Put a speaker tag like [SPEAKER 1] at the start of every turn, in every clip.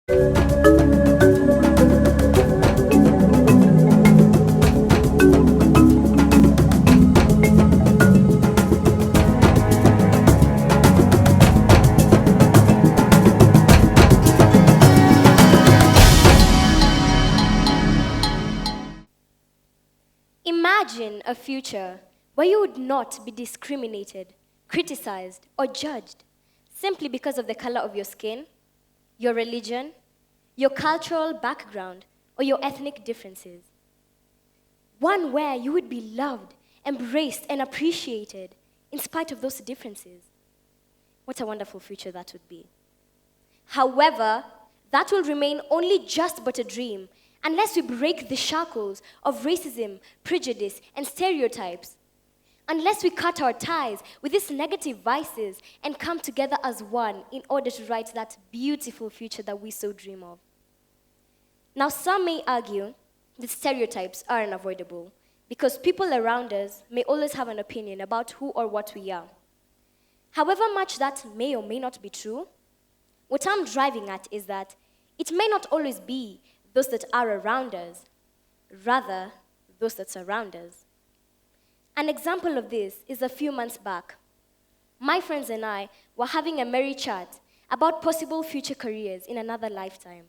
[SPEAKER 1] Imagine a future where you would not be discriminated, criticized, or judged simply because of the color of your skin, your religion, your cultural background, or your ethnic differences. One where you would be loved, embraced, and appreciated in spite of those differences. What a wonderful future that would be. However, that will remain only just but a dream unless we break the shackles of racism, prejudice, and stereotypes. Unless we cut our ties with these negative vices and come together as one in order to write that beautiful future that we so dream of. Now, some may argue that stereotypes are unavoidable because people around us may always have an opinion about who or what we are. However much that may or may not be true, what I'm driving at is that it may not always be those that are around us, rather those that surround us. An example of this is a few months back. My friends and I were having a merry chat about possible future careers in another lifetime.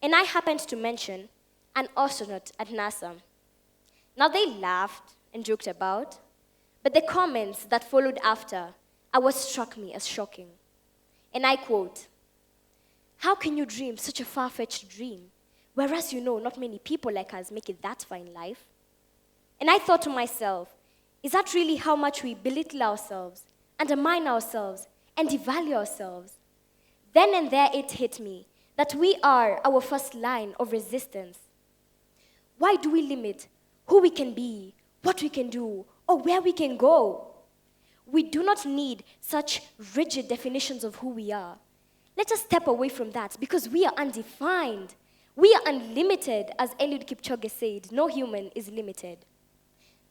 [SPEAKER 1] And I happened to mention an astronaut at NASA. Now they laughed and joked about, but the comments that followed after are what struck me as shocking. And I quote, "How can you dream such a far-fetched dream, whereas you know not many people like us make it that far in life?" And I thought to myself, is that really how much we belittle ourselves, undermine ourselves, and devalue ourselves? Then and there it hit me that we are our first line of resistance. Why do we limit who we can be, what we can do, or where we can go? We do not need such rigid definitions of who we are. Let us step away from that because we are undefined. We are unlimited, as Eliud Kipchoge said, no human is limited.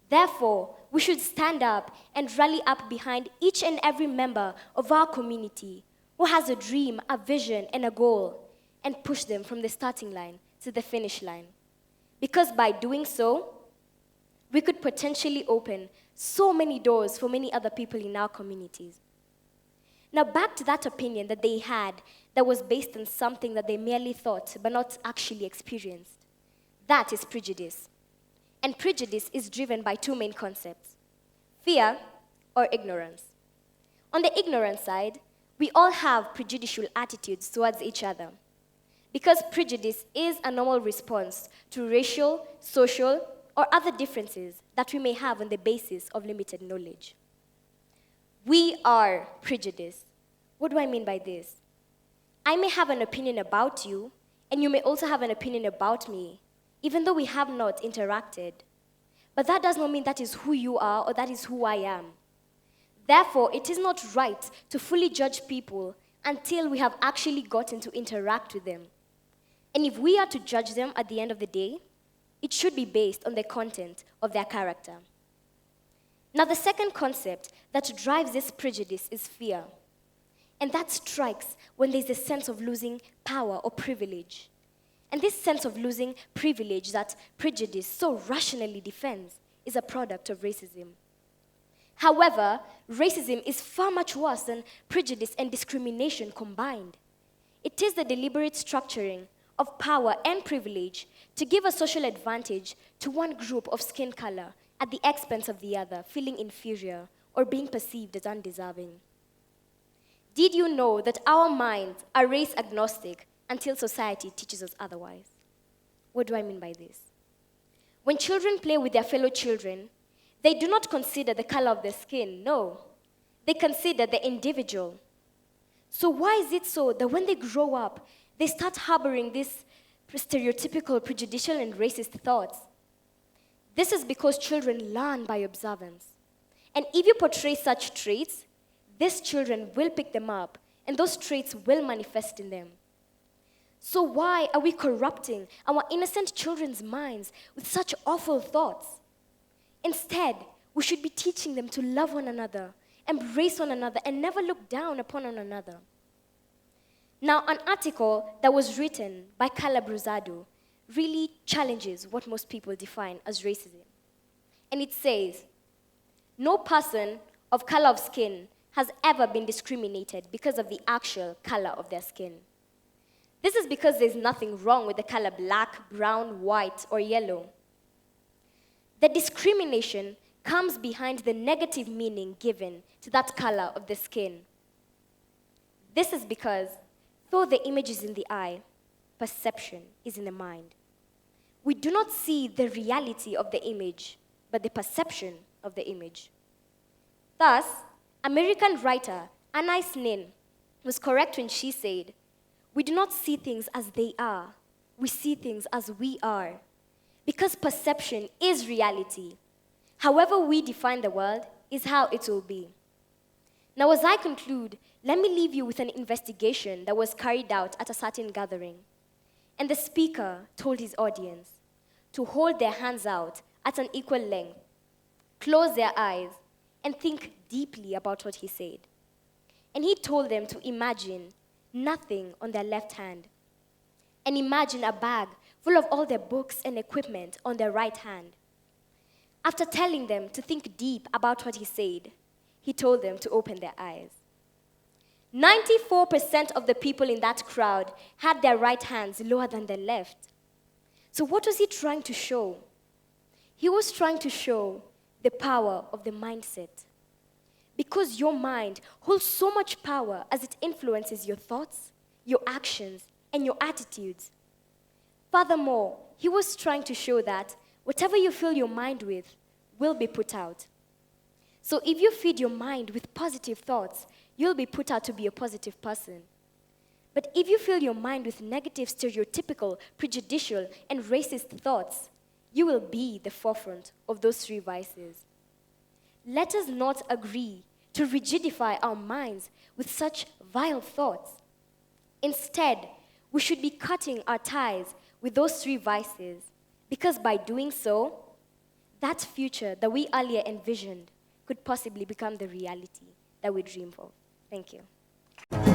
[SPEAKER 1] Therefore, we should stand up and rally up behind each and every member of our community who has a dream, a vision, and a goal, and push them from the starting line to the finish line. Because by doing so, we could potentially open so many doors for many other people in our communities. Now back to that opinion that they had that was based on something that they merely thought but not actually experienced. That is prejudice. And prejudice is driven by two main concepts: fear or ignorance. On the ignorance side, we all have prejudicial attitudes towards each other because prejudice is a normal response to racial, social, or other differences that we may have on the basis of limited knowledge. We are prejudiced. What do I mean by this? I may have an opinion about you, and you may also have an opinion about me, even though we have not interacted. But that does not mean that is who you are or that is who I am. Therefore, it is not right to fully judge people until we have actually gotten to interact with them. And if we are to judge them at the end of the day, it should be based on the content of their character. Now, the second concept that drives this prejudice is fear. And that strikes when there's a sense of losing power or privilege. And this sense of losing privilege that prejudice so rationally defends is a product of racism. However, racism is far much worse than prejudice and discrimination combined. It is the deliberate structuring of power and privilege to give a social advantage to one group of skin color at the expense of the other, feeling inferior or being perceived as undeserving. Did you know that our minds are race agnostic until society teaches us otherwise? What do I mean by this? When children play with their fellow children, they do not consider the color of their skin, no. They consider the individual. So why is it so that when they grow up, they start harboring these stereotypical, prejudicial, and racist thoughts? This is because children learn by observance. And if you portray such traits, these children will pick them up, and those traits will manifest in them. So why are we corrupting our innocent children's minds with such awful thoughts? Instead, we should be teaching them to love one another, embrace one another, and never look down upon one another. Now, an article that was written by Carla Bruzado really challenges what most people define as racism. And it says, no person of color of skin has ever been discriminated because of the actual color of their skin. This is because there's nothing wrong with the color black, brown, white, or yellow. The discrimination comes behind the negative meaning given to that color of the skin. This is because, though the image is in the eye, perception is in the mind. We do not see the reality of the image, but the perception of the image. Thus, American writer Anais Nin was correct when she said, we do not see things as they are, we see things as we are. Because perception is reality. However we define the world is how it will be. Now, as I conclude, let me leave you with an investigation that was carried out at a certain gathering. And the speaker told his audience to hold their hands out at an equal length, close their eyes, and think deeply about what he said. And he told them to imagine nothing on their left hand, and imagine a bag full of all their books and equipment on their right hand. After telling them to think deep about what he said, he told them to open their eyes. 94% of the people in that crowd had their right hands lower than their left. So what was he trying to show? He was trying to show the power of the mindset. Because your mind holds so much power as it influences your thoughts, your actions, and your attitudes. Furthermore, he was trying to show that whatever you fill your mind with will be put out. So if you feed your mind with positive thoughts, you'll be put out to be a positive person. But if you fill your mind with negative, stereotypical, prejudicial, and racist thoughts, you will be the forefront of those three vices. Let us not agree to rigidify our minds with such vile thoughts. Instead, we should be cutting our ties with those three vices, because by doing so, that future that we earlier envisioned could possibly become the reality that we dream of. Thank you.